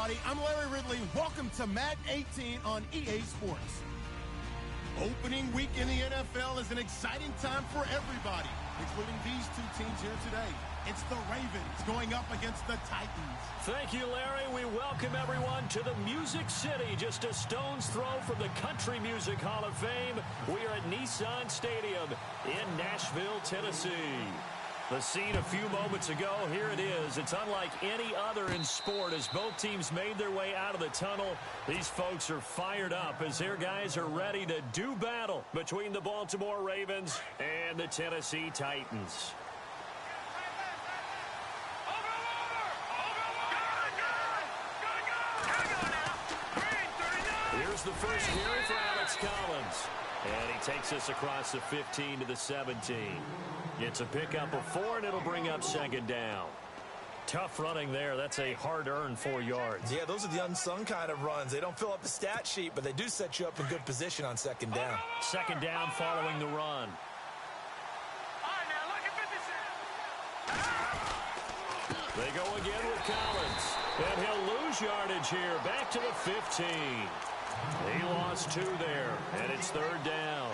everybody. I'm Larry Ridley. Welcome to Madden 18 on EA Sports. Opening week in the NFL is an exciting time for everybody, including these two teams here today. It's the Ravens going up against the Titans. Thank you, Larry. We welcome everyone to the Music City, just a stone's throw from the Country Music Hall of Fame. We are at Nissan Stadium in Nashville, Tennessee. The scene a few moments ago, here it is. It's unlike any other in sport as both teams made their way out of the tunnel. These folks are fired up as their guys are ready to do battle between the Baltimore Ravens and the Tennessee Titans. Here's the first carry for Alex Collins. And he takes us across the 15 to the 17. It's a pickup of 4, and it'll bring up second down. Tough running there. That's a hard-earned 4 yards. Yeah, those are the unsung kind of runs. They don't fill up the stat sheet, but they do set you up in good position on second down. Second down following the run. They go again with Collins. And he'll lose yardage here. Back to the 15. He lost 2 there, and it's third down.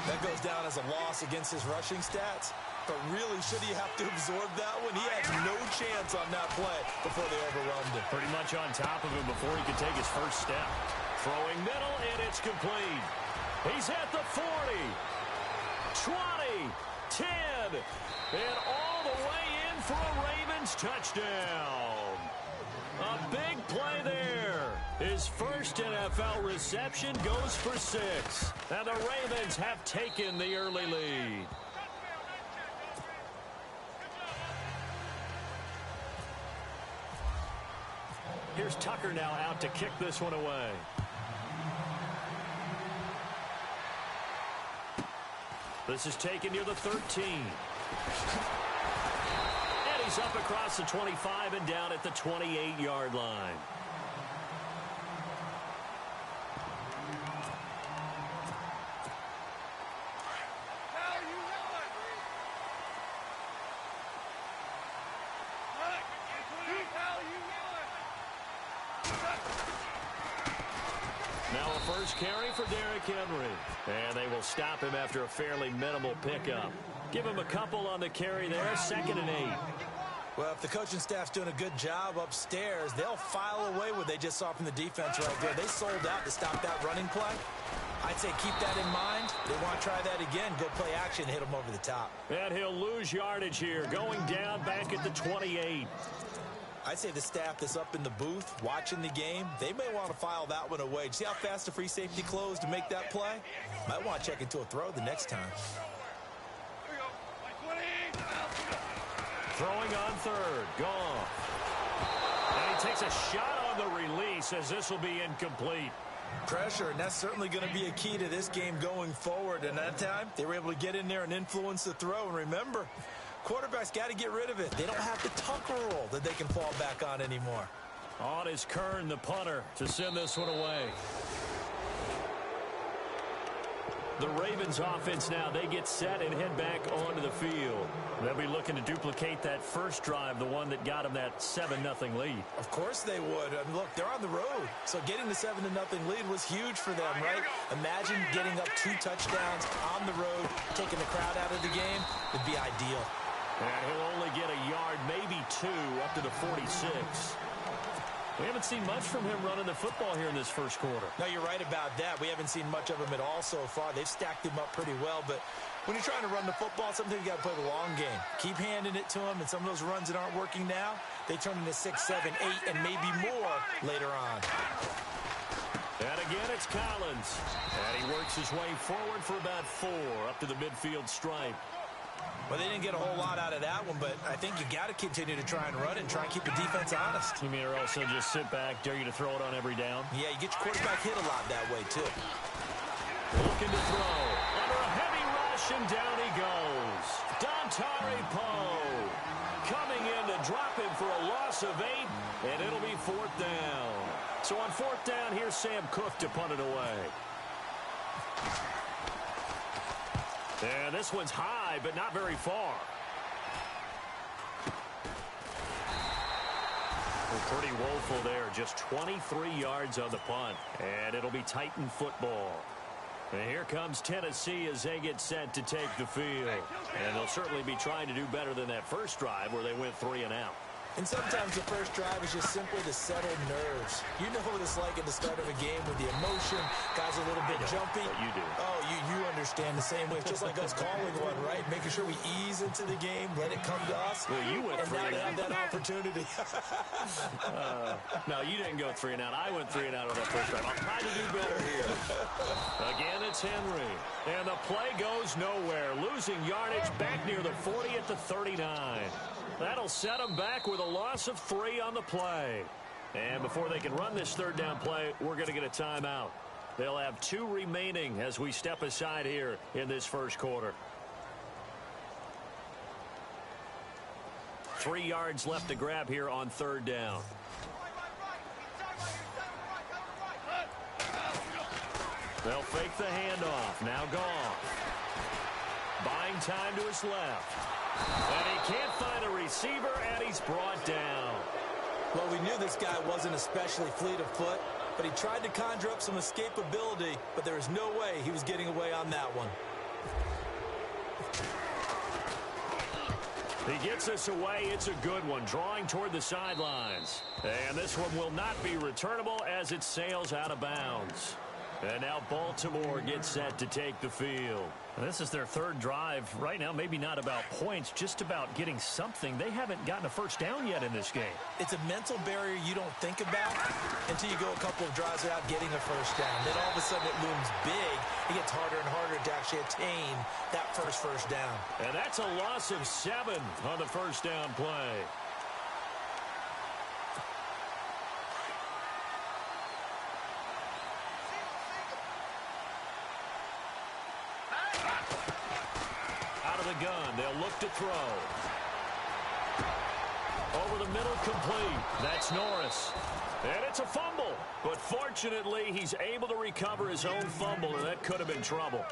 That goes down as a loss against his rushing stats. But really, should he have to absorb that one? He had no chance on that play before they overwhelmed him. Pretty much on top of him before he could take his first step. Throwing middle, and it's complete. He's at the 40, 20, 10, and all the way in for a Ravens touchdown. A big play there. His first NFL reception goes for 6. And the Ravens have taken the early lead. Here's Tucker now out to kick this one away. This is taken near the 13. He's up across the 25 and down at the 28-yard line. Now a first carry for Derrick Henry. And they will stop him after a fairly minimal pickup. Give him a couple on the carry there, 2nd and 8. Well, if the coaching staff's doing a good job upstairs, they'll file away what they just saw from the defense right there. They sold out to stop that running play. I'd say keep that in mind. They want to try that again. Go play action, hit them over the top. And he'll lose yardage here, going down back at the 28. I'd say the staff that's up in the booth watching the game, they may want to file that one away. See how fast the free safety closed to make that play? Might want to check into a throw the next time. Throwing on third. Gone. And he takes a shot on the release as this will be incomplete. Pressure, and that's certainly going to be a key to this game going forward. And that time, they were able to get in there and influence the throw. And remember, quarterbacks got to get rid of it. They don't have the Tucker rule that they can fall back on anymore. On is Kern, the punter, to send this one away. The Ravens offense now, they get set and head back onto the field. They'll be looking to duplicate that first drive, the one that got them that 7-0 lead. Of course they would. I mean, look, they're on the road. So getting the 7-0 lead was huge for them, right? Imagine getting up 2 touchdowns on the road, taking the crowd out of the game would be ideal. And he'll only get a yard, maybe 2, up to the 46. We haven't seen much from him running the football here in this first quarter. No, you're right about that. We haven't seen much of him at all so far. They've stacked him up pretty well, but when you're trying to run the football, sometimes you got to play the long game. Keep handing it to him, and some of those runs that aren't working now, they turn into 6, 7, 8, and maybe more later on. And again, it's Collins. And he works his way forward for about 4, up to the midfield stripe. Well, they didn't get a whole lot out of that one, but I think you got to continue to try and run it and try and keep the defense honest. You mean or also just sit back, dare you to throw it on every down? Yeah, you get your quarterback hit a lot that way, too. Looking to throw. Under a heavy rush, and down he goes. Dontari Poe coming in to drop him for a loss of 8, and it'll be 4th down. So on 4th down, here's Sam Cook to punt it away. And this one's high, but not very far. Well, pretty woeful there. Just 23 yards on the punt. And it'll be Titan football. And here comes Tennessee as they get set to take the field. And they'll certainly be trying to do better than that first drive where they went 3 and out. And sometimes the first drive is just simply to settle nerves. You know what it's like at the start of a game with the emotion. Guys are a little bit jumpy. But you do. Oh, you understand the same way. It's just like us calling one, right? Making sure we ease into the game, let it come to us. Well, you went and 3 now and they out. have that opportunity. No, you didn't go 3 and out. I went 3 and out on that first drive. I'll try to do better here. Again, it's Henry. And the play goes nowhere. Losing yardage back near the 40 at the 39. That'll set them back with a loss of 3 on the play. And before they can run this third down play, we're going to get a timeout. They'll have 2 remaining as we step aside here in this first quarter. 3 yards left to grab here on third down. They'll fake the handoff. Now Goff. Buying time to his left. And he can't find a receiver, and he's brought down. Well, we knew this guy wasn't especially fleet of foot, but he tried to conjure up some escapability, but there was no way he was getting away on that one. He gets us away. It's a good one, drawing toward the sidelines. And this one will not be returnable as it sails out of bounds. And now Baltimore gets set to take the field. This is their third drive. Right now, maybe not about points, just about getting something. They haven't gotten a first down yet in this game. It's a mental barrier you don't think about until you go a couple of drives without getting a first down. Then all of a sudden it looms big. It gets harder and harder to actually attain that first down. And that's a loss of 7 on the first down play. Gun. They'll look to throw. Over the middle, complete. That's Norris. And it's a fumble. But fortunately, he's able to recover his own fumble, and that could have been trouble.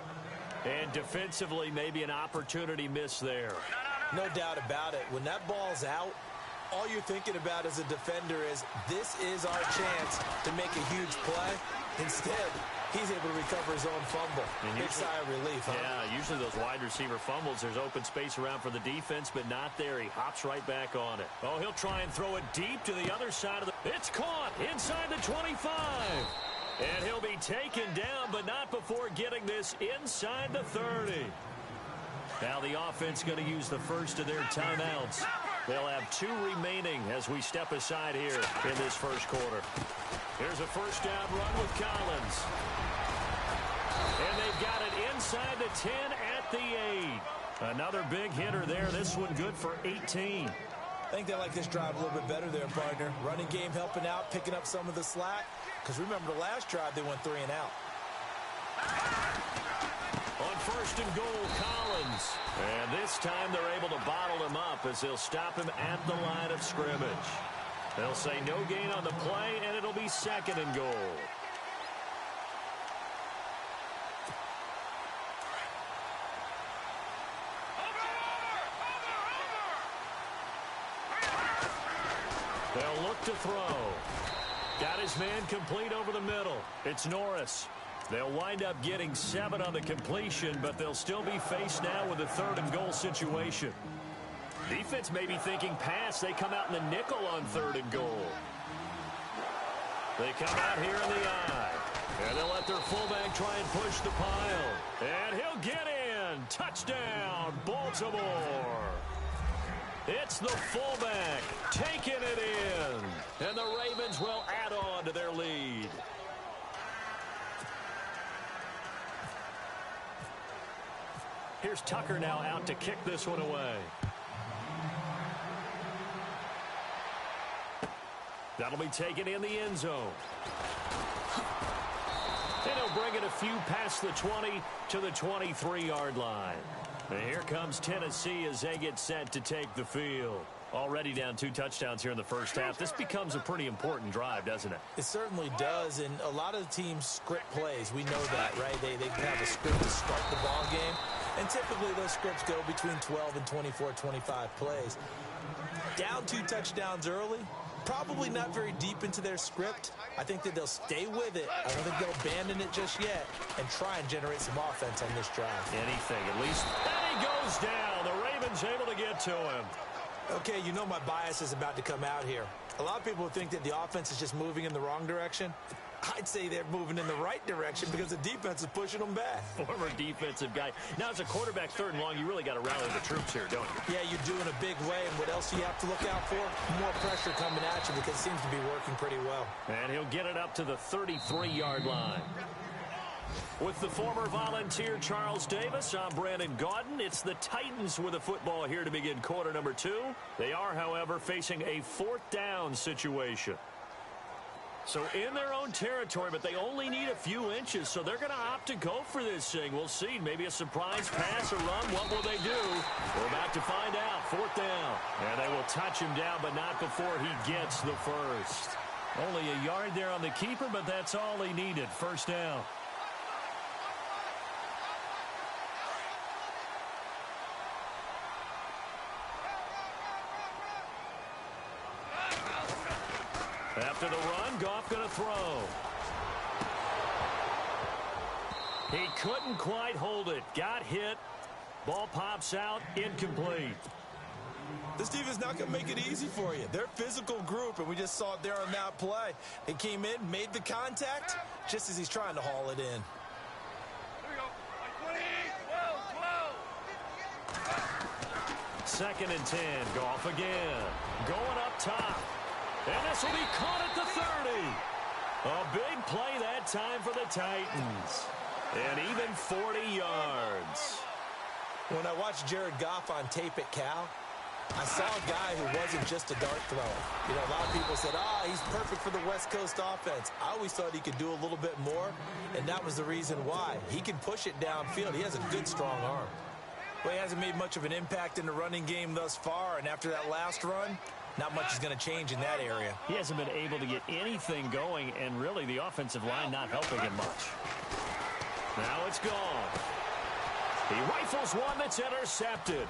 And defensively, maybe an opportunity missed there. No doubt about it. When that ball's out, all you're thinking about as a defender is, this is our chance to make a huge play. Instead, he's able to recover his own fumble. And big sigh of relief, huh? Yeah, usually those wide receiver fumbles, there's open space around for the defense, but not there. He hops right back on it. Oh, he'll try and throw it deep to the other side of the... It's caught inside the 25. And he'll be taken down, but not before getting this inside the 30. Now the offense going to use the first of their timeouts. They'll have 2 remaining as we step aside here in this first quarter. Here's a first down run with Collins. And they've got it inside the 10 at the 8. Another big hitter there. This one good for 18. I think they like this drive a little bit better there, partner. Running game helping out, picking up some of the slack. Because remember the last drive, they went 3 and out. On first and goal, Collins. And this time they're able to bottle him up as they'll stop him at the line of scrimmage. They'll say no gain on the play, and it'll be second and goal. They'll look to throw. Got his man complete over the middle. It's Norris. They'll wind up getting 7 on the completion, but they'll still be faced now with a third and goal situation. Defense may be thinking pass. They come out in the nickel on third and goal. They come out here in the eye. And they'll let their fullback try and push the pile. And he'll get in. Touchdown, Baltimore. It's the fullback taking it in. And the Ravens will add on to their lead. Here's Tucker now out to kick this one away. That'll be taken in the end zone. And he'll bring it a few past the 20 to the 23-yard line. And here comes Tennessee as they get set to take the field. Already down 2 touchdowns here in the first half. This becomes a pretty important drive, doesn't it? It certainly does, and a lot of teams script plays. We know that, right? They have a script to start the ball game, and typically those scripts go between 12 and 24, 25 plays. Down 2 touchdowns early, Probably not very deep into their script. I think that they'll stay with it. I don't think they'll abandon it just yet and try and generate some offense on this drive. Anything, at least. And he goes down. The Ravens able to get to him. Okay, you know my bias is about to come out here. A lot of people think that the offense is just moving in the wrong direction. I'd say they're moving in the right direction because the defense is pushing them back. Former defensive guy. Now, as a quarterback, 3rd and long, you really got to rally the troops here, don't you? Yeah, you do in a big way. And what else do you have to look out for? More pressure coming at you because it seems to be working pretty well. And he'll get it up to the 33-yard line. With the former Volunteer Charles Davis, I'm Brandon Gaudin. It's the Titans with the football here to begin quarter number 2. They are, however, facing a 4th down situation. So in their own territory, but they only need a few inches, so they're going to opt to go for this thing. We'll see. Maybe a surprise pass or run. What will they do? We're about to find out. 4th down. And they will touch him down, but not before he gets the first. Only a yard there on the keeper, but that's all he needed. 1st down. After the run, Goff going to throw. He couldn't quite hold it. Got hit. Ball pops out. Incomplete. This defense is not going to make it easy for you. They're a physical group, and we just saw it there on that play. He came in, made the contact, just as he's trying to haul it in. Here we go. 2nd and 10. Goff again. Going up top. And this will be caught at the 30. A big play that time for the Titans. And even 40 yards. When I watched Jared Goff on tape at Cal, I saw a guy who wasn't just a dart thrower. You know, a lot of people said, he's perfect for the West Coast offense. I always thought he could do a little bit more, and that was the reason why. He can push it downfield. He has a good, strong arm. Well, he hasn't made much of an impact in the running game thus far, and after that last run, not much is going to change in that area. He hasn't been able to get anything going, and really the offensive line not helping him much. Now it's gone. He rifles one that's intercepted.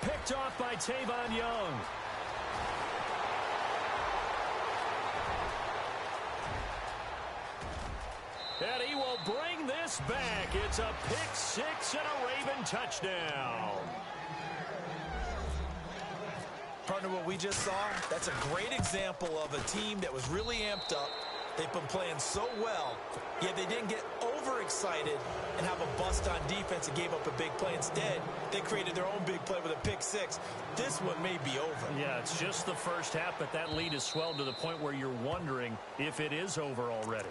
Picked off by Tavon Young. And he will bring this back. It's a pick-6 and a Raven touchdown. Partner, what we just saw, that's a great example of a team that was really amped up. They've been playing so well, yet they didn't get overexcited and have a bust on defense and gave up a big play. Instead, they created their own big play with a pick-6. This one may be over. Yeah, it's just the first half, but that lead has swelled to the point where you're wondering if it is over already.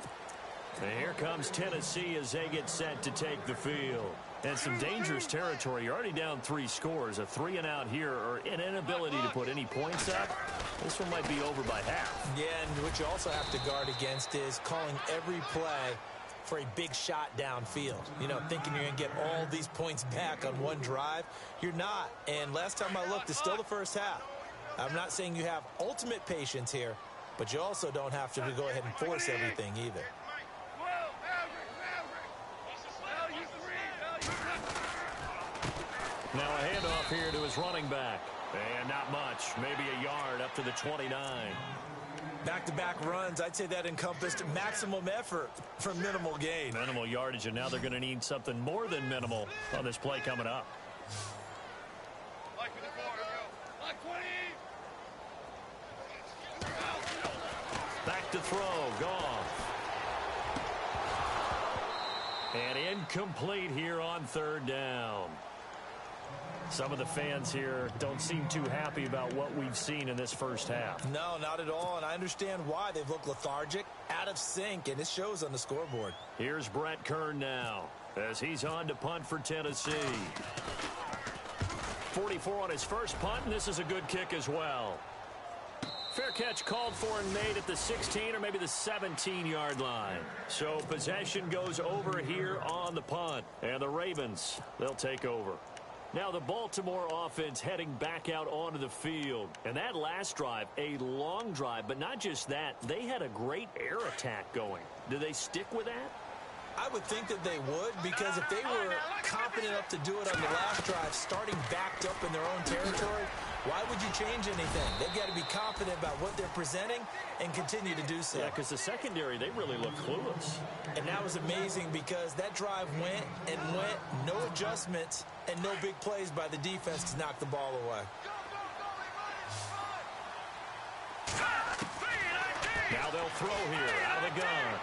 And here comes Tennessee as they get set to take the field. And some dangerous territory. You're already down 3 scores. A 3-and-out here or an inability to put any points up. This one might be over by half. Yeah, and what you also have to guard against is calling every play for a big shot downfield. You know, thinking you're going to get all these points back on one drive. You're not. And last time I looked, it's still the first half. I'm not saying you have ultimate patience here, but you also don't have to go ahead and force everything either. Now a handoff here to his running back. And not much. Maybe a yard up to the 29. Back-to-back runs, I'd say that encompassed maximum effort for minimal gain. Minimal yardage, and now they're going to need something more than minimal on this play coming up. Back to throw. Gone. And incomplete here on 3rd down. Some of the fans here don't seem too happy about what we've seen in this first half. No, not at all, and I understand why. They've looked lethargic, out of sync, and it shows on the scoreboard. Here's Brett Kern now as he's on to punt for Tennessee. 44 on his first punt, and this is a good kick as well. Fair catch called for and made at the 16 or maybe the 17-yard line. So possession goes over here on the punt, and the Ravens, they'll take over. Now the Baltimore offense heading back out onto the field. And that last drive, a long drive, but not just that. They had a great air attack going. Do they stick with that? I would think that they would, because if they were confident enough to do it on the last drive, starting backed up in their own territory, why would you change anything? They've got to be confident about what they're presenting and continue to do so. Yeah, because the secondary, they really look clueless. And that was amazing because that drive went and went, no adjustments, and no big plays by the defense to knock the ball away. Now they'll throw here out of the gun.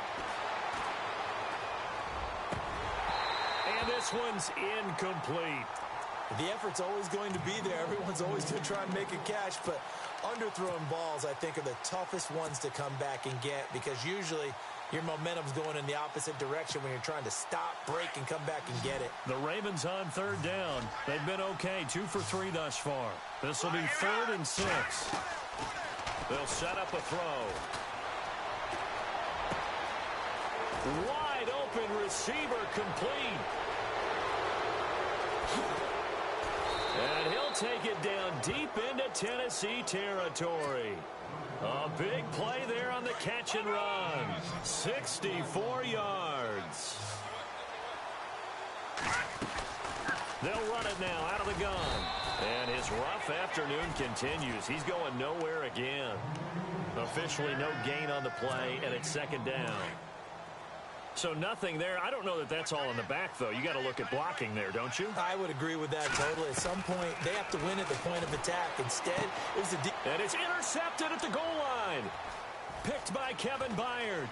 And this one's incomplete. The effort's always going to be there. Everyone's always going to try and make a catch, but underthrown balls, I think, are the toughest ones to come back and get, because usually your momentum's going in the opposite direction when you're trying to stop, break, and come back and get it. The Ravens on third down. They've been okay, 2 for 3 thus far. This will be 3rd and 6. They'll set up a throw. Wide open receiver, complete. And he'll take it down deep into Tennessee territory. A big play there on the catch and run. 64 yards. They'll run it now out of the gun. And his rough afternoon continues. He's going nowhere again. Officially no gain on the play, and it's 2nd down. So nothing there. I don't know that that's all in the back, though. You got to look at blocking there, don't you? I would agree with that totally. At some point, they have to win at the point of attack. Instead, it was a and it's intercepted at the goal line. Picked by Kevin Byard.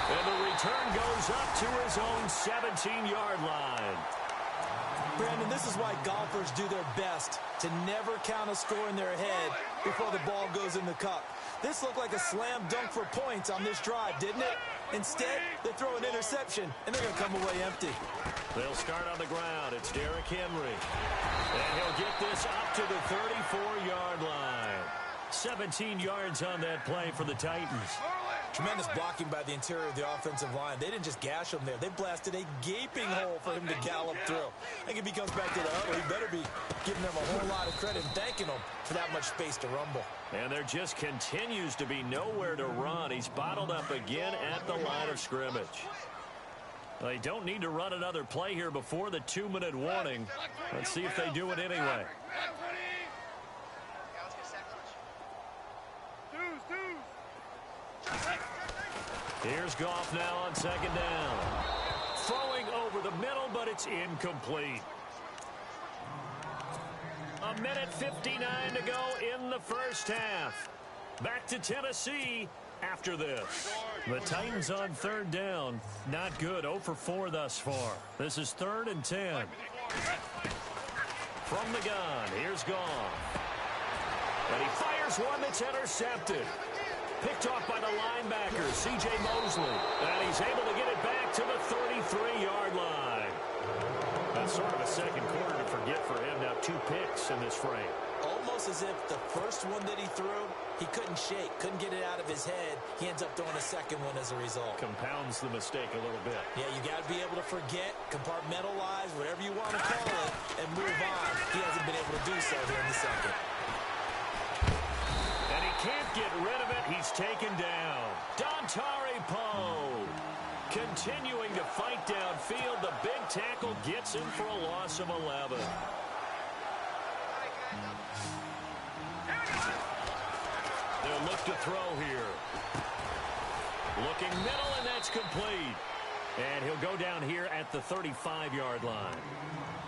And the return goes up to his own 17-yard line. Brandon, this is why golfers do their best to never count a score in their head before the ball goes in the cup. This looked like a slam dunk for points on this drive, didn't it? Instead, they throw an interception, and they're going to come away empty. They'll start on the ground. It's Derrick Henry. And he'll get this up to the 34-yard line. 17 yards on that play for the Titans. Tremendous blocking by the interior of the offensive line. They didn't just gash him there. They blasted a gaping hole for him to gallop through. I think if he comes back to the huddle, he better be giving them a whole lot of credit and thanking them for that much space to rumble. And there just continues to be nowhere to run. He's bottled up again at the line of scrimmage. They don't need to run another play here before the 2-minute warning. Let's see if they do it anyway. Here's Goff now on 2nd down. Throwing over the middle, but it's incomplete. 1:59 to go in the first half. Back to Tennessee after this. The Titans on 3rd down. Not good. 0 for 4 thus far. This is 3rd and 10. From the gun, here's Goff. And he fires one that's intercepted. Picked off by the linebacker, C.J. Mosley. And he's able to get it back to the 33-yard line. That's sort of a second quarter to forget for him. Now 2 picks in this frame. Almost as if the first one that he threw, he couldn't shake, couldn't get it out of his head. He ends up throwing a second one as a result. Compounds the mistake a little bit. Yeah, you got to be able to forget, compartmentalize, whatever you want to call it, and move on. He hasn't been able to do so here in the second. And he can't get rid of it. He's taken down. Dontari Poe continuing to fight downfield. The big tackle gets him for a loss of 11. They'll look to throw here. Looking middle, and that's complete. And he'll go down here at the 35-yard line.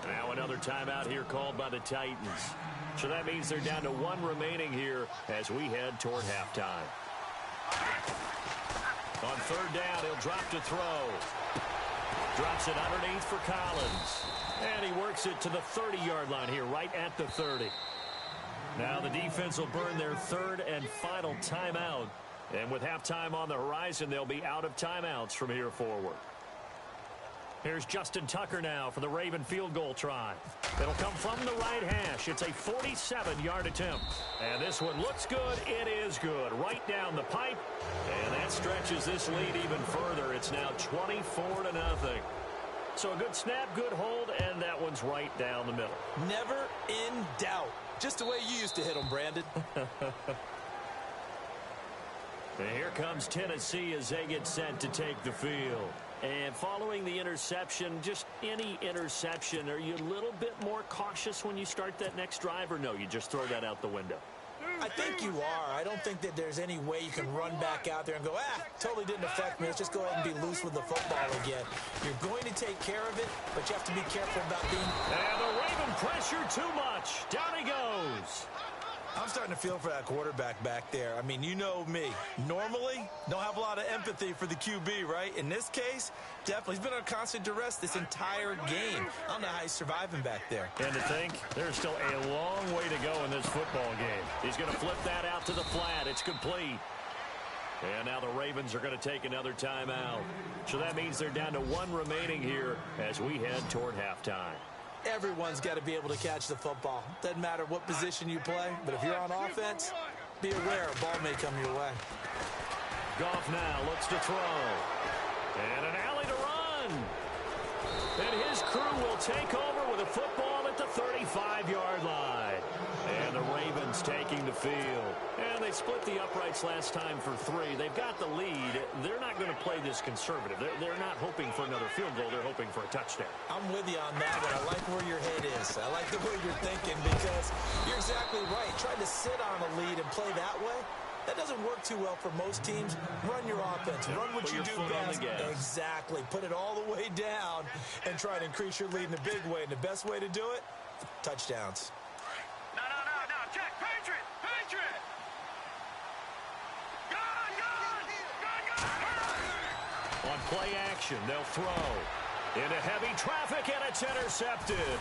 Now another timeout here called by the Titans. So that means they're down to 1 remaining here as we head toward halftime. On 3rd down, he'll drop to throw. Drops it underneath for Collins. And he works it to the 30-yard line here, right at the 30. Now the defense will burn their 3rd and final timeout. And with halftime on the horizon, they'll be out of timeouts from here forward. Here's Justin Tucker now for the Raven field goal try. It'll come from the right hash. It's a 47-yard attempt. And this one looks good. It is good. Right down the pipe. And that stretches this lead even further. It's now 24-0. So a good snap, good hold, and that one's right down the middle. Never in doubt. Just the way you used to hit them, Brandon. And here comes Tennessee as they get set to take the field. And following the interception, just any interception, are you a little bit more cautious when you start that next drive, or no, you just throw that out the window? I think you are. I don't think that there's any way you can run back out there and go, totally didn't affect me. Let's just go ahead and be loose with the football again. You're going to take care of it, but you have to be careful about being... And the Raven pressure too much. Down he goes. I'm starting to feel for that quarterback back there. I mean, you know me. Normally, don't have a lot of empathy for the QB, right? In this case, definitely. He's been on constant duress this entire game. I don't know how he's surviving back there. And to think, there's still a long way to go in this football game. He's going to flip that out to the flat. It's complete. And now the Ravens are going to take another timeout. So that means they're down to one remaining here as we head toward halftime. Everyone's got to be able to catch the football. Doesn't matter what position you play, but if you're on offense, be aware a ball may come your way. Goff now looks to throw. And an alley to run. And his crew will take over with a football at the 35-yard line. And the Ravens taking the field. And they split the uprights last time for 3. They've got the lead. They're not going to play this conservative. They're not hoping for another field goal. They're hoping for a touchdown. I'm with you on that one. I like where your head is. I like the way you're thinking because you're exactly right. Trying to sit on a lead and play that way, that doesn't work too well for most teams. Run your offense. Run what you do best. Exactly. Put it all the way down and try to increase your lead in a big way. And the best way to do it, touchdowns. No. Check. Patriot. Gun. On play action, they'll throw. Into heavy traffic, and it's intercepted.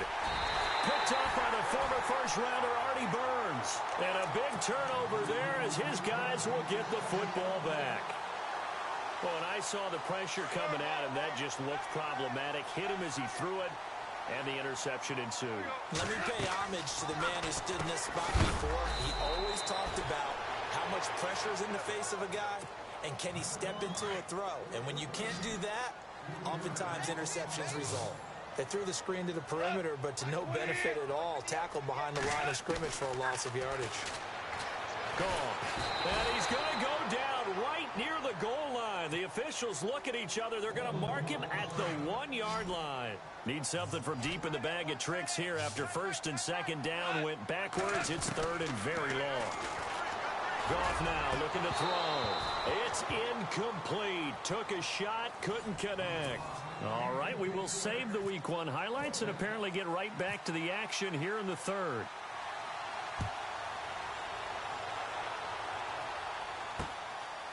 Picked up by the former first-rounder Artie Burns. And a big turnover there as his guys will get the football back. Well, and I saw the pressure coming at him. That just looked problematic. Hit him as he threw it, and the interception ensued. Let me pay homage to the man who stood in this spot before. He always talked about how much pressure is in the face of a guy, and can he step into a throw. And when you can't do that, oftentimes interceptions result. They threw the screen to the perimeter, but to no benefit at all. Tackled behind the line of scrimmage for a loss of yardage. Goal. And he's going to go down right near the goal line. The officials look at each other. They're going to mark him at the 1-yard line. Need something from deep in the bag of tricks here after first and second down went backwards. It's third and very long. Goff now looking to throw. It's incomplete. Took a shot, couldn't connect. All right, we will save the Week 1 highlights and apparently get right back to the action here in the third.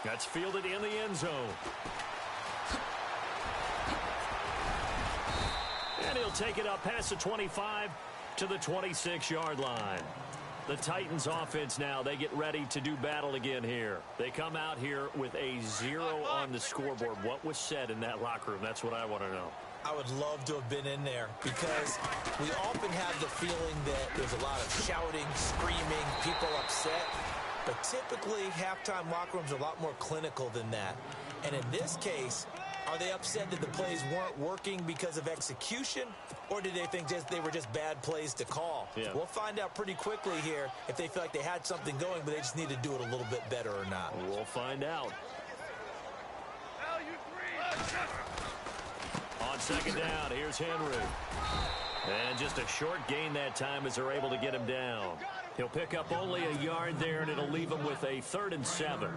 That's fielded in the end zone. And he'll take it up past the 25 to the 26-yard line. The Titans offense now, they get ready to do battle again here. They come out here with a 0 on the scoreboard. What was said in that locker room? That's what I want to know. I would love to have been in there because we often have the feeling that there's a lot of shouting, screaming, people upset. But typically, halftime locker rooms are a lot more clinical than that. And in this case, are they upset that the plays weren't working because of execution, or did they think they were just bad plays to call? Yeah. We'll find out pretty quickly here if they feel like they had something going, but they just need to do it a little bit better or not. We'll find out. On second down, here's Henry. And just a short gain that time as they're able to get him down. He'll pick up only a yard there, and it'll leave him with a 3rd and 7.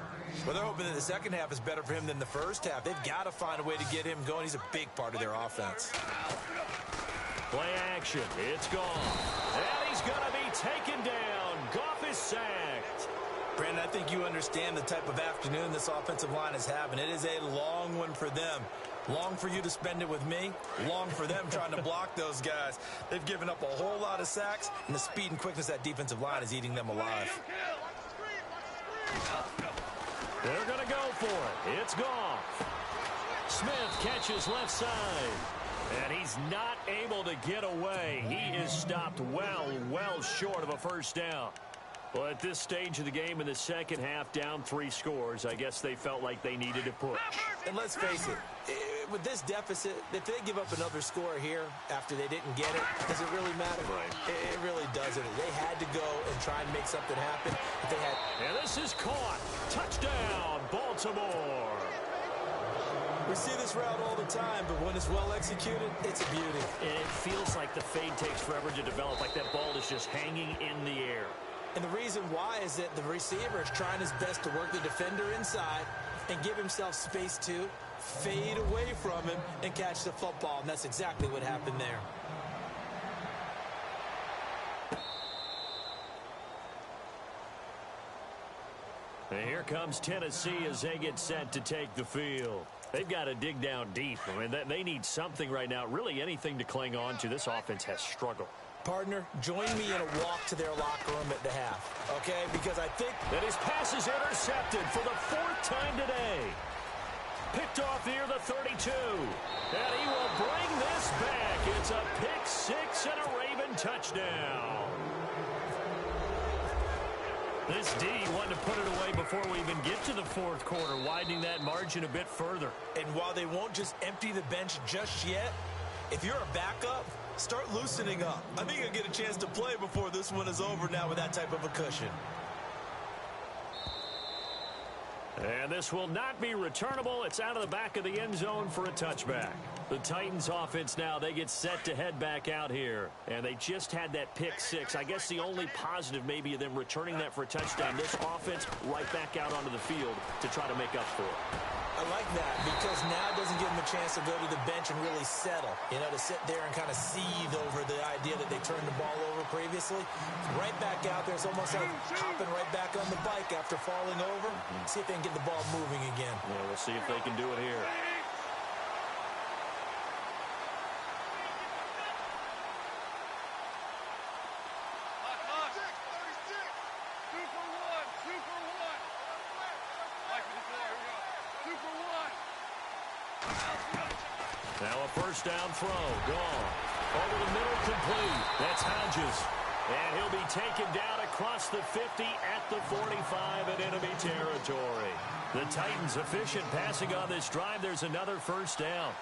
Well, they're hoping that the second half is better for him than the first half. They've got to find a way to get him going. He's a big part of their offense. Play action. It's gone. And he's going to be taken down. Goff is sacked. Brandon, I think you understand the type of afternoon this offensive line is having. It is a long one for them. Long for you to spend it with me. Long for them trying to block those guys. They've given up a whole lot of sacks, and the speed and quickness of that defensive line is eating them alive. They're going to go for it. It's Goff. Smith catches left side. And he's not able to get away. He is stopped well short of a first down. Well, at this stage of the game in the second half, down 3 scores, I guess they felt like they needed to push. And let's face it, with this deficit, if they give up another score here after they didn't get it, does it really matter? Right. It really doesn't. They had to go and try and make something happen. If they had... And this is caught. Touchdown, Baltimore. We see this route all the time, but when it's well executed, it's a beauty. And it feels like the fade takes forever to develop, like that ball is just hanging in the air. And the reason why is that the receiver is trying his best to work the defender inside and give himself space to fade away from him and catch the football. And that's exactly what happened there. And here comes Tennessee as they get set to take the field. They've got to dig down deep. I mean, they need something right now, really anything to cling on to. This offense has struggled. Partner, join me in a walk to their locker room at the half, okay? Because I think that his pass is intercepted for the 4th time today. Picked off near the 32. And he will bring this back. It's a pick 6 and a Raven touchdown. This D wanted to put it away before we even get to the 4th quarter, widening that margin a bit further. And while they won't just empty the bench just yet, if you're a backup, start loosening up. I think you'll get a chance to play before this one is over now with that type of a cushion. And this will not be returnable. It's out of the back of the end zone for a touchback. The Titans offense now, they get set to head back out here. And they just had that pick 6. I guess the only positive maybe of them returning that for a touchdown. This offense right back out onto the field to try to make up for it. I like that because now it doesn't give them a chance to go to the bench and really settle, you know, to sit there and kind of seethe over the idea that they turned the ball over previously. Right back out there. It's almost like hopping right back on the bike after falling over. See if they can get the ball moving again. Yeah, we'll see if they can do it here. Now a first down throw, gone. Over the middle, complete. That's Hodges. And he'll be taken down across the 50 at the 45 in enemy territory. The Titans efficient passing on this drive. There's another first down.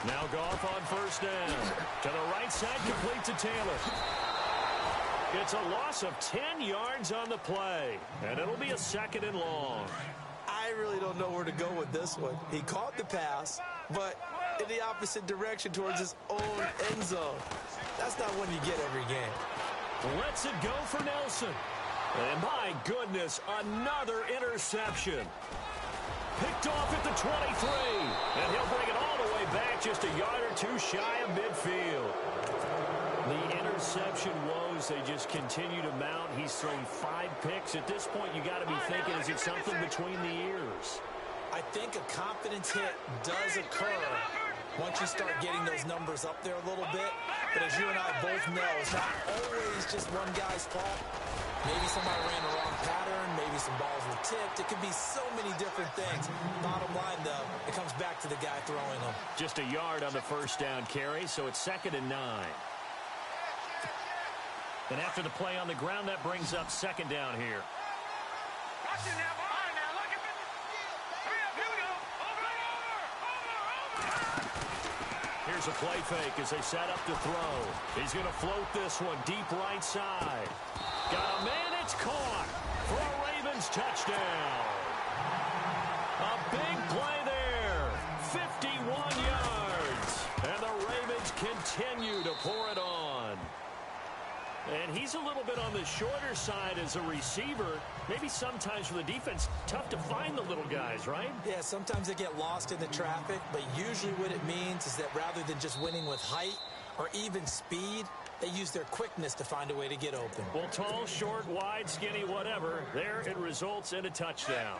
Now Goff on first down. To the right side, complete to Taylor. It's a loss of 10 yards on the play, and it'll be a 2nd and long. I really don't know where to go with this one. He caught the pass, but in the opposite direction towards his own end zone. That's not one you get every game. Lets it go for Nelson. And my goodness, another interception. Picked off at the 23, and he'll bring it all the way back just a yard or 2 shy of midfield. The interception woes, they just continue to mount. He's thrown 5 picks. At this point, you got to be thinking, is it something between the ears? I think a confidence hit does occur once you start getting those numbers up there a little bit. But as you and I both know, it's not always just one guy's fault. Maybe somebody ran the wrong pattern. Maybe some balls were tipped. It could be so many different things. Bottom line, though, it comes back to the guy throwing them. Just a yard on the first down carry, so it's 2nd and 9. And after the play on the ground, that brings up 2nd down here. Here's a play fake as they set up to throw. He's going to float this one deep right side. Got a man, it's caught for a Ravens touchdown. A big play there, 51 yards. And the Ravens continue to pour it on. And he's a little bit on the shorter side as a receiver. Maybe sometimes for the defense, tough to find the little guys, right? Yeah, sometimes they get lost in the traffic, but usually what it means is that rather than just winning with height or even speed, they use their quickness to find a way to get open. Well, tall, short, wide, skinny, whatever, there it results in a touchdown.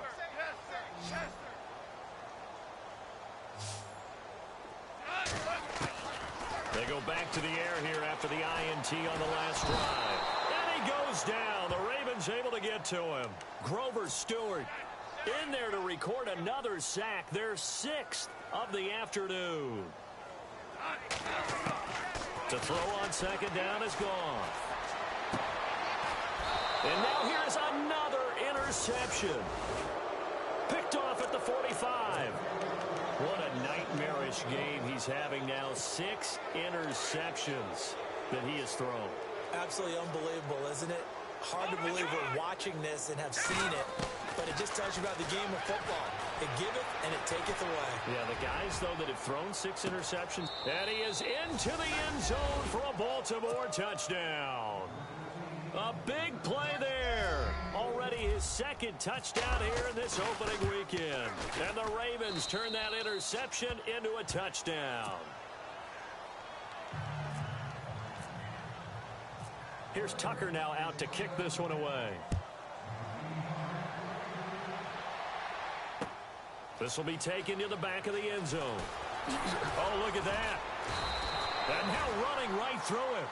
They go back to the air here after the INT on the last drive. And he goes down. The Ravens able to get to him. Grover Stewart In there to record another sack, their 6th of the afternoon. To throw on second down is gone. And now here's another interception. Picked off at the 45. What a nightmarish game he's having now. 6 interceptions that he has thrown. Absolutely unbelievable, isn't it? Hard to believe we're watching this and have seen it, but it just tells you about the game of football. It giveth and it taketh away. Yeah, the guys, though, that have thrown 6 interceptions, and he is into the end zone for a Baltimore touchdown. A big play there. Already his 2nd touchdown here in this opening weekend. And the Ravens turn that interception into a touchdown. Here's Tucker now out to kick this one away. This will be taken to the back of the end zone. Oh, look at that. And now running right through him.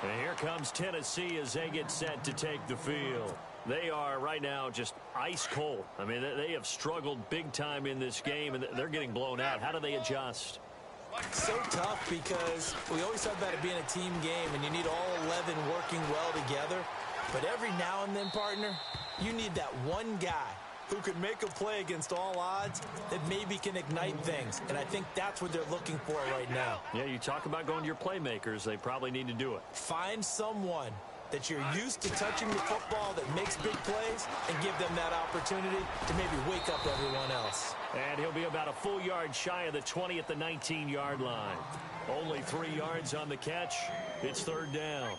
And here comes Tennessee as they get set to take the field. They are right now just ice cold. I mean, they have struggled big time in this game, and they're getting blown out. How do they adjust? So tough because we always talk about it being a team game, and you need all 11 working well together. But every now and then, partner, you need that one guy who can make a play against all odds that maybe can ignite things. And I think that's what they're looking for right now. Yeah, you talk about going to your playmakers. They probably need to do it. Find someone that you're used to touching the football that makes big plays and give them that opportunity to maybe wake up everyone else. And he'll be about a full yard shy of the 20 at the 19-yard line. Only 3 yards on the catch. It's 3rd down.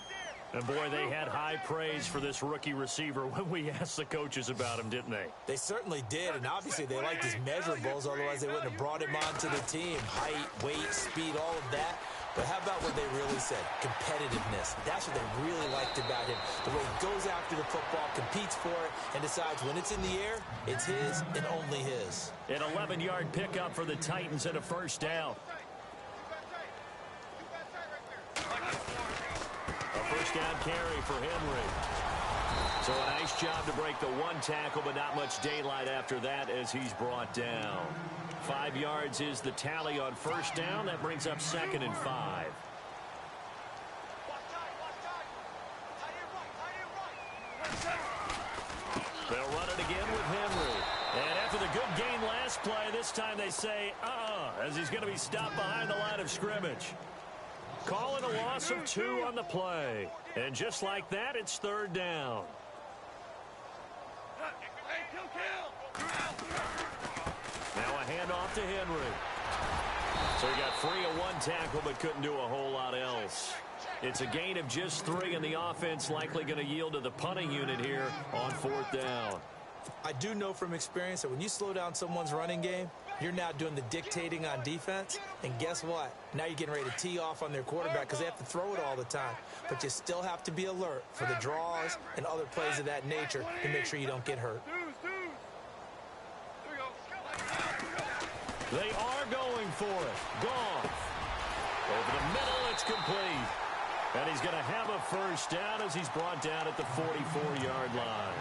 And, boy, they had high praise for this rookie receiver when we asked the coaches about him, didn't they? They certainly did, and obviously they liked his measurables, otherwise they wouldn't have brought him onto the team. Height, weight, speed, all of that. But how about what they really said? Competitiveness. That's what they really liked about him. The way he goes after the football, competes for it, and decides when it's in the air, it's his and only his. An 11-yard pickup for the Titans and a 1st down. A 1st down carry for Henry. So a nice job to break the 1 tackle, but not much daylight after that as he's brought down. 5 yards is the tally on 1st down. That brings up 2nd and 5. They'll run it again with Henry. And after the good gain last play, this time they say, as he's going to be stopped behind the line of scrimmage. Calling a loss of 2 on the play. And just like that, it's 3rd down. Now a handoff to Henry. So he got free of 1 tackle but couldn't do a whole lot else. It's a gain of just 3, and the offense likely going to yield to the punting unit here on 4th down. I do know from experience that when you slow down someone's running game, you're now doing the dictating on defense. And guess what? Now you're getting ready to tee off on their quarterback because they have to throw it all the time. But you still have to be alert for the draws and other plays of that nature to make sure you don't get hurt. They are going for it. Goff. Over the middle, it's complete. And he's going to have a 1st down as he's brought down at the 44-yard line.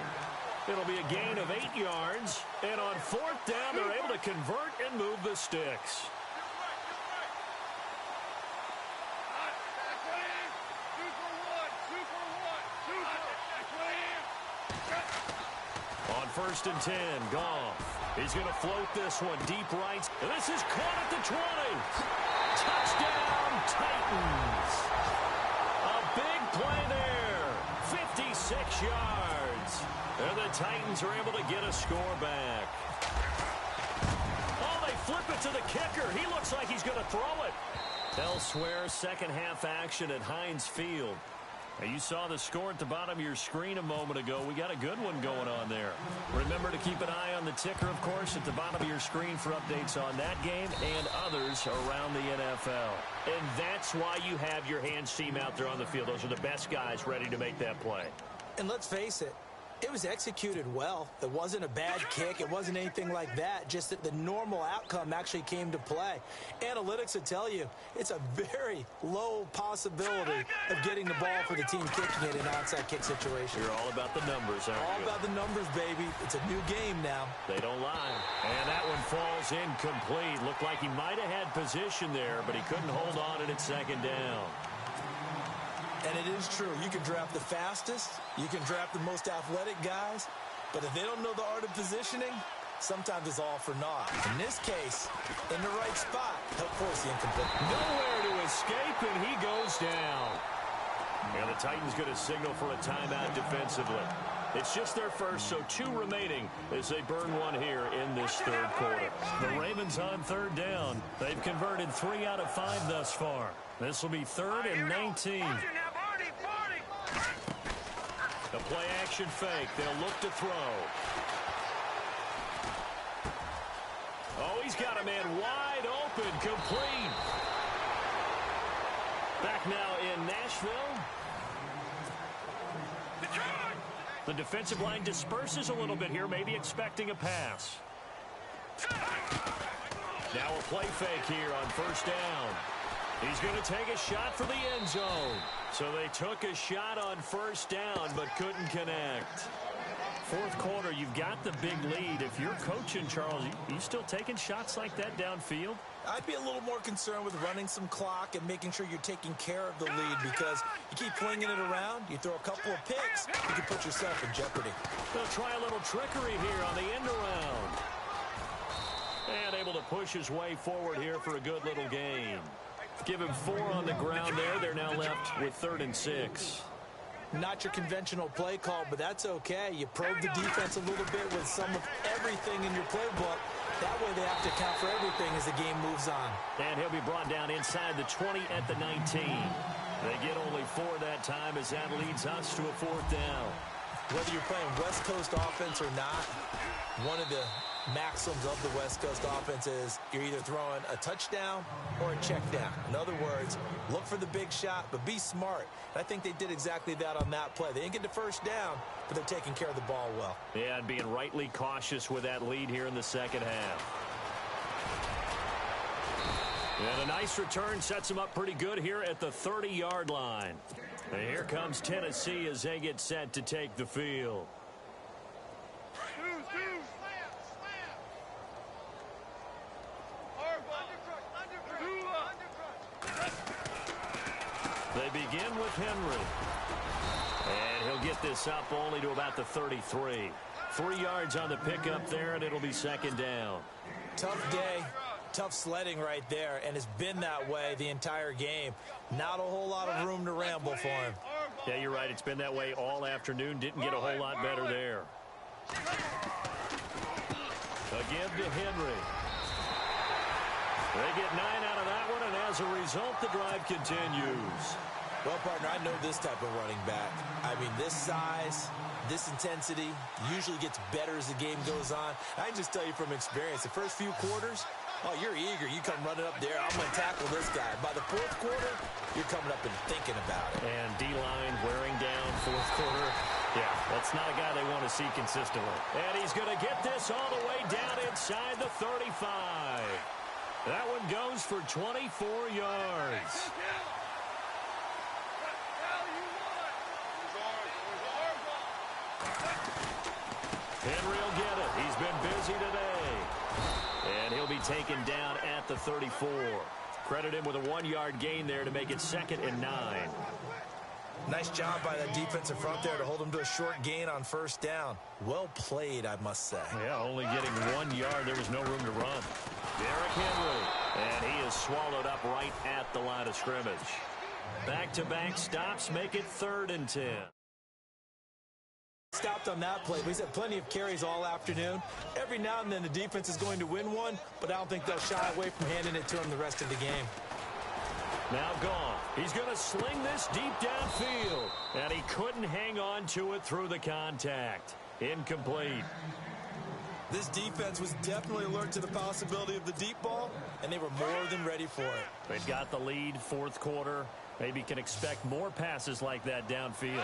It'll be a gain of 8 yards. And on 4th down, they're able to convert and move the sticks. On 1st and 10, Goff. He's going to float this one deep right. And this is caught at the 20. Touchdown, Titans. A big play there. 56 yards. And the Titans are able to get a score back. Oh, they flip it to the kicker. He looks like he's going to throw it. Elsewhere, 2nd half action at Heinz Field. Now, you saw the score at the bottom of your screen a moment ago. We got a good one going on there. Remember to keep an eye on the ticker, of course, at the bottom of your screen for updates on that game and others around the NFL. And that's why you have your hands team out there on the field. Those are the best guys ready to make that play. And let's face it, It was executed well. It wasn't a bad kick. It wasn't anything like that. Just that the normal outcome actually came to play. Analytics would tell you it's a very low possibility of getting the ball for the team kicking it in an onside kick situation. You're all about the numbers, aren't you? All about the numbers, baby. It's a new game now. They don't lie. And that one falls incomplete. Looked like he might have had position there, but he couldn't hold on at second down. And it is true. You can draft the fastest. You can draft the most athletic guys. But if they don't know the art of positioning, sometimes it's all for naught. In this case, in the right spot, help force the incomplete. Nowhere to escape, and he goes down. And the Titans going to signal for a timeout defensively. It's just their first, so 2 remaining as they burn one here in this third quarter. The Ravens on third down. They've converted 3 out of 5 thus far. This will be 3rd and 19. The play action fake. They'll look to throw. Oh, he's got a man wide open, complete. Back now in Nashville. The defensive line disperses a little bit here, maybe expecting a pass. Now a play fake here on first down. He's going to take a shot for the end zone. So they took a shot on first down, but couldn't connect. Fourth quarter, you've got the big lead. If you're coaching, Charles, you still taking shots like that downfield? I'd be a little more concerned with running some clock and making sure you're taking care of the lead, because you keep flinging it around, you throw a couple of picks, you can put yourself in jeopardy. They'll try a little trickery here on the end around. And able to push his way forward here for a good little gain. Give him 4 on the ground there. They're now left with 3rd and 6. Not your conventional play call, but that's okay. You probe the defense a little bit with some of everything in your playbook. That way they have to account for everything as the game moves on. And he'll be brought down inside the 20 at the 19. They get only 4 that time as that leads us to a 4th down. Whether you're playing West Coast offense or not, one of the maxims of the West Coast offense is you're either throwing a touchdown or a check down. In other words, look for the big shot, but be smart. And I think they did exactly that on that play. They didn't get the first down, but they're taking care of the ball well. Yeah, and being rightly cautious with that lead here in the second half. And a nice return sets them up pretty good here at the 30-yard line. And here comes Tennessee as they get set to take the field. They begin with Henry. And he'll get this up only to about the 33. 3 yards on the pickup there, and it'll be 2nd down. Tough day, tough sledding right there, and it's been that way the entire game. Not a whole lot of room to ramble for him. Yeah, you're right. It's been that way all afternoon. Didn't get a whole lot better there. A give to Henry. They get 9 out of that one, and as a result, the drive continues. Well, partner, I know this type of running back. I mean, this size, this intensity usually gets better as the game goes on. I can just tell you from experience, the first few quarters, oh, you're eager. You come running up there. I'm going to tackle this guy. By the 4th quarter, you're coming up and thinking about it. And D-line wearing down 4th quarter. Yeah, that's not a guy they want to see consistently. And he's going to get this all the way down inside the 35. That one goes for 24 yards. Henry will get it. He's been busy today. And he'll be taken down at the 34. Credit him with a 1-yard gain there to make it 2nd and 9. Nice job by that defensive front there to hold him to a short gain on first down. Well played, I must say. Yeah, only getting 1 yard. There was no room to run. Derrick Henry. And he is swallowed up right at the line of scrimmage. Back-to-back stops make it 3rd and 10. Stopped on that play. He's had plenty of carries all afternoon. Every now and then the defense is going to win one, but I don't think they'll shy away from handing it to him the rest of the game. Now gone. He's going to sling this deep downfield. And he couldn't hang on to it through the contact. Incomplete. This defense was definitely alert to the possibility of the deep ball, and they were more than ready for it. They've got the lead, 4th quarter. Maybe can expect more passes like that downfield.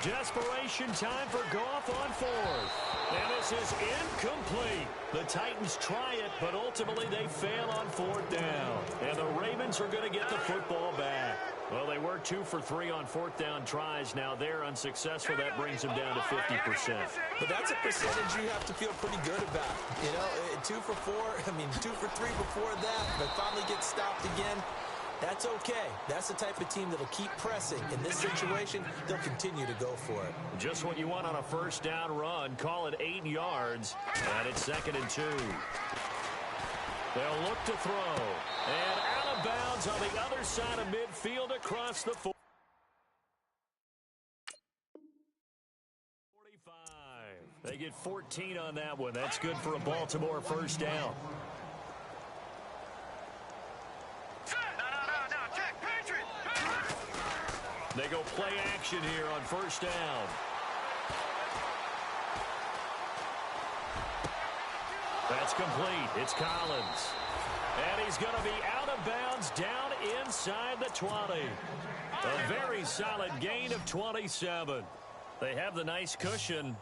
Desperation time for Goff on fourth. And this is incomplete. The Titans try it, but ultimately they fail on fourth down. And the Ravens are going to get the football back. Well, they were 2 for 3 on fourth down tries. Now they're unsuccessful. That brings them down to 50%. But that's a percentage you have to feel pretty good about. You know, 2 for 4, 2 for 3 before that, but finally get stopped again. That's okay. That's the type of team that'll keep pressing. In this situation, they'll continue to go for it. Just what you want on a first down run. Call it 8 yards. And it's 2nd and 2. They'll look to throw. And out of bounds on the other side of midfield across the 45. They get 14 on that one. That's good for a Baltimore first down. They go play action here on first down. That's complete. It's Collins. And he's going to be out of bounds down inside the 20. A very solid gain of 27. They have the nice cushion.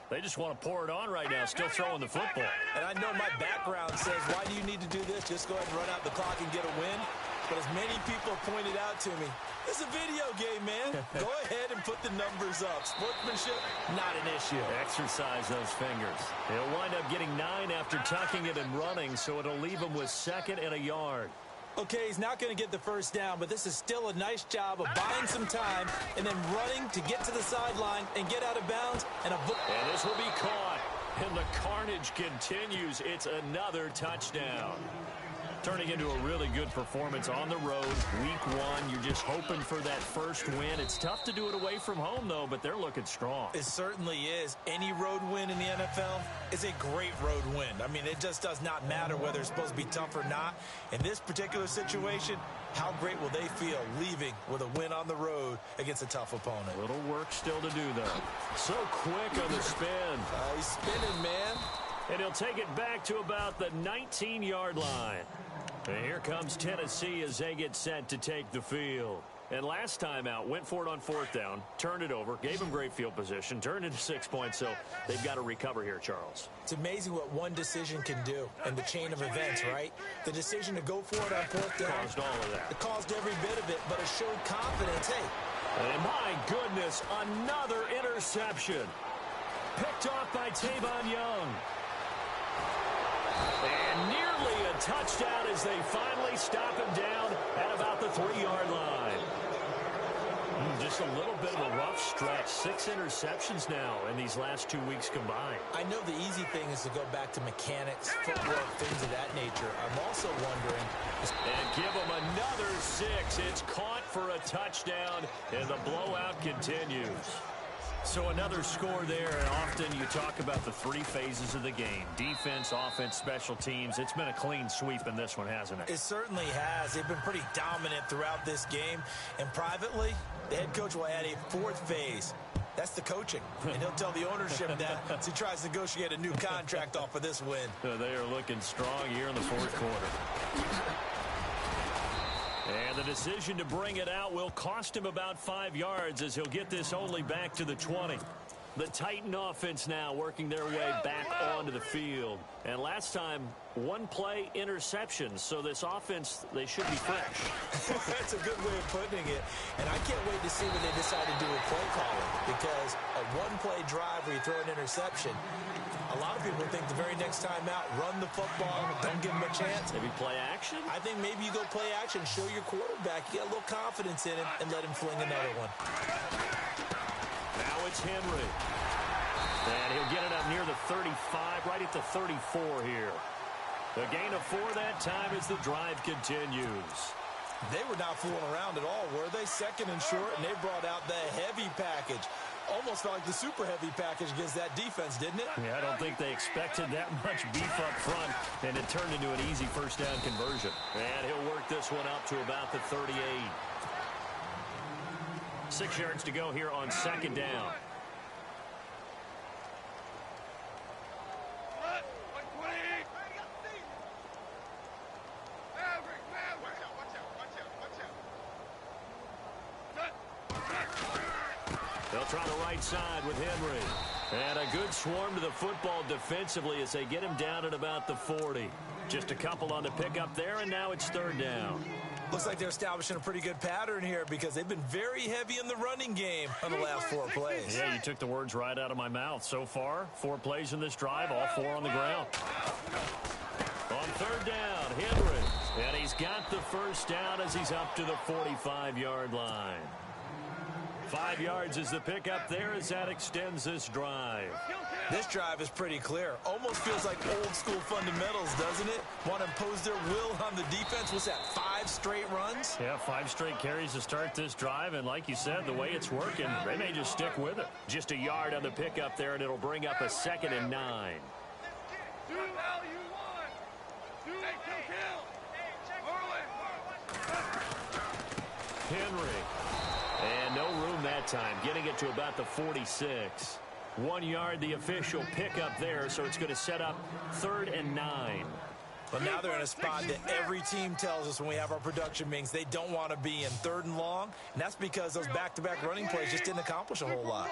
They just want to pour it on right now, still throwing the football. And I know my background says, why do you need to do this? Just go ahead and run out the clock and get a win. But as many people have pointed out to me, it's a video game, man. Go ahead and put the numbers up. Sportsmanship, not an issue. Exercise those fingers. He'll wind up getting 9 after tucking it and running, so it'll leave him with 2nd and a yard. Okay, he's not going to get the first down, but this is still a nice job of buying some time and then running to get to the sideline and get out of bounds. And this will be caught. And the carnage continues. It's another touchdown. Turning into a really good performance on the road. Week 1, you're just hoping for that first win. It's tough to do it away from home, though, but they're looking strong. It certainly is. Any road win in the NFL is a great road win. I mean, it just does not matter whether it's supposed to be tough or not. In this particular situation, how great will they feel leaving with a win on the road against a tough opponent? A little work still to do, though. So quick on the spin. He's spinning, man. And he'll take it back to about the 19-yard line. And here comes Tennessee as they get set to take the field. And last time out, went for it on fourth down, turned it over, gave them great field position, turned into 6 points, so they've got to recover here, Charles. It's amazing what one decision can do in the chain of events, right? The decision to go for it on fourth down. Caused all of that. It caused every bit of it, but it showed confidence. Hey. And my goodness, another interception. Picked off by Tavon Young. And nearly a touchdown as they finally stop him down at about the 3-yard line. Just a little bit of a rough stretch. 6 interceptions now in these last 2 weeks combined. I know the easy thing is to go back to mechanics, footwork, things of that nature. I'm also wondering. And give him another 6. It's caught for a touchdown, and the blowout continues. So another score there, and often you talk about the 3 phases of the game. Defense, offense, special teams. It's been a clean sweep in this one, hasn't it? It certainly has. They've been pretty dominant throughout this game. And privately, the head coach will add a 4th phase. That's the coaching. And he'll tell the ownership that as he tries to negotiate a new contract off of this win. They are looking strong here in the 4th quarter. And the decision to bring it out will cost him about 5 yards as he'll get this only back to the 20. The Titan offense now working their way back onto the field. And last time, 1-play interception. So this offense, they should be fresh. That's a good way of putting it. And I can't wait to see what they decide to do with play calling. Because a 1-play drive where you throw an interception, a lot of people think the very next time out, run the football, don't give him a chance. Maybe play action? I think maybe you go play action, show your quarterback, you get a little confidence in him, and let him fling another one. Now it's Henry. And he'll get it up near the 35, right at the 34 here. The gain of 4 that time as the drive continues. They were not fooling around at all, were they? 2nd and short, and they brought out the heavy package. Almost felt like the super heavy package against that defense, didn't it? Yeah, I don't think they expected that much beef up front, and it turned into an easy first down conversion. And he'll work this one up to about the 38. 6 yards to go here on 2nd down. They'll They'll try the right side with Henry. And a good swarm to the football defensively as they get him down at about the 40. Just a couple on the pickup there, and now it's third down. Looks like they're establishing a pretty good pattern here because they've been very heavy in the running game on the last 4 plays. Yeah, you took the words right out of my mouth. So far, 4 plays in this drive, all 4 on the ground. On third down, Henry. And he's got the first down as he's up to the 45-yard line. 5 yards is the pickup there as that extends this drive. This drive is pretty clear. Almost feels like old school fundamentals, doesn't it? Want to impose their will on the defense. What's that, 5 straight runs? Yeah, 5 straight carries to start this drive. And like you said, the way it's working, they may just stick with it. Just a yard on the pickup there, and it'll bring up a 2nd and 9. Henry. And no room that time, getting it to about the 46. 1 yard, the official pickup there, so it's going to set up 3rd and 9. But now they're in a spot that every team tells us when we have our production meetings they don't want to be in, 3rd and long. And that's because those back-to-back running plays just didn't accomplish a whole lot.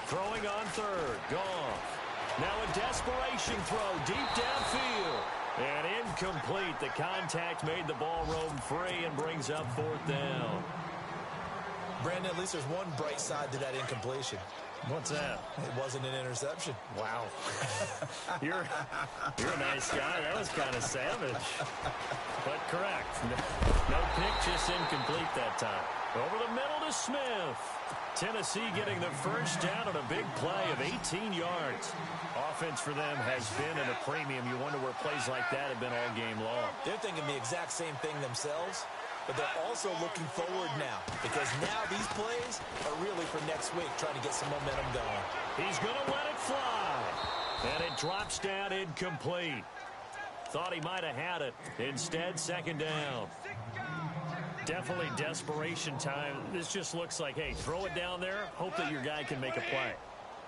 Throwing on 3rd, Goff. Now a desperation throw deep downfield. And incomplete. The contact made the ball roam free and brings up 4th down. Brandon, at least there's one bright side to that incompletion. What's that? It wasn't an interception. Wow. You're a nice guy. That was kind of savage. But correct. No pick, just incomplete that time. Over the middle to Smith. Tennessee getting the first down on a big play of 18 yards. Offense for them has been at a premium. You wonder where plays like that have been all game long. They're thinking the exact same thing themselves, but they're also looking forward now because now these plays are really for next week, trying to get some momentum going. He's going to let it fly. And it drops down incomplete. Thought he might have had it. Instead, 2nd down. Definitely desperation time. This just looks like, hey, throw it down there, hope that your guy can make a play.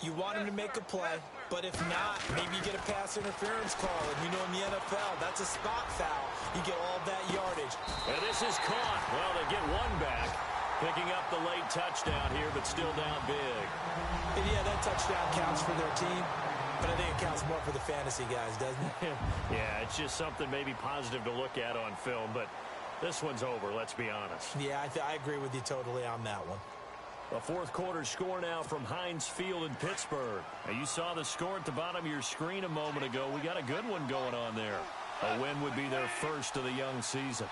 You want him to make a play, but if not, maybe you get a pass interference call. And you know in the NFL, that's a spot foul. You get all that yardage. And this is caught. Well, they get one back, picking up the late touchdown here, but still down big. And yeah, that touchdown counts for their team, but I think it counts more for the fantasy guys, doesn't it? Yeah, it's just something maybe positive to look at on film, but this one's over, let's be honest. Yeah, I agree with you totally on that one. The 4th quarter score now from Heinz Field in Pittsburgh. Now, you saw the score at the bottom of your screen a moment ago. We got a good one going on there. A win would be their first of the young season.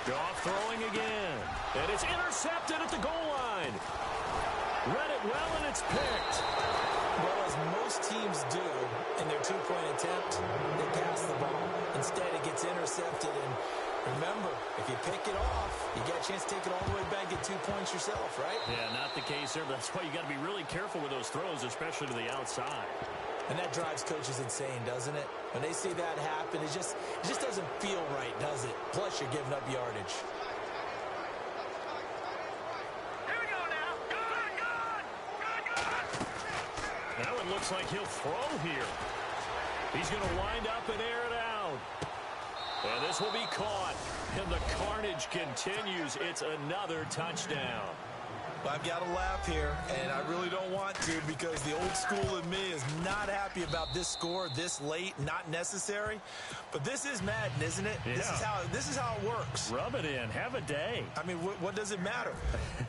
Goff throwing again. And it's intercepted at the goal line. Read it well, and it's picked. Well, as most teams do in their 2-point attempt, they pass the ball. Instead, it gets intercepted. And remember, if you pick it off, you get a chance to take it all the way back, get 2 points yourself, right? Yeah, not the case there, but that's why you got to be really careful with those throws, especially to the outside. And that drives coaches insane, doesn't it? When they see that happen, it just doesn't feel right, does it? Plus, you're giving up yardage. Now it looks like he'll throw here. He's going to wind up and air it out. And this will be caught. And the carnage continues. It's another touchdown. I've got to laugh here, and I really don't want to because the old school in me is not happy about this score this late, not necessary. But this is Madden, isn't it? Yeah. This is how it works. Rub it in. Have a day. I mean, what does it matter?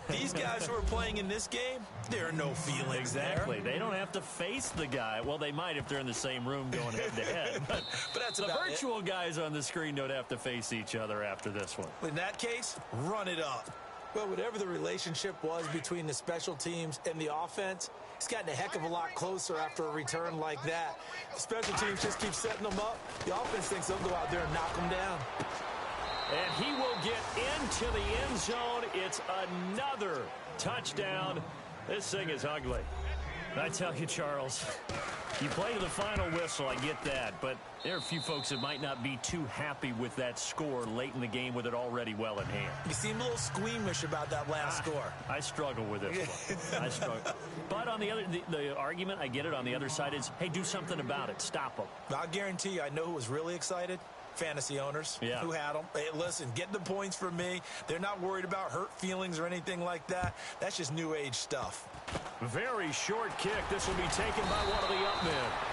These guys who are playing in this game, there are no feelings exactly. there. They don't have to face the guy. Well, they might if they're in the same room going head-to-head. But that's the about virtual it. Guys on the screen don't have to face each other after this one. In that case, run it up. Well, whatever the relationship was between the special teams and the offense, it's gotten a heck of a lot closer after a return like that. The special teams just keep setting them up. The offense thinks they'll go out there and knock them down. And he will get into the end zone. It's another touchdown. This thing is ugly. I tell you, Charles, You play to the final whistle, I get that, but there are a few folks that might not be too happy with that score late in the game with it already well in hand. You seem a little squeamish about that last score. I struggle with this one. I struggle. But on the argument, I get it, on the other side is, hey, do something about it. Stop them. I'll guarantee you, I know who was really excited. Fantasy owners who had them. Hey, listen, get the points for me. They're not worried about hurt feelings or anything like that. That's just new age stuff. Very short kick. This will be taken by one of the up men.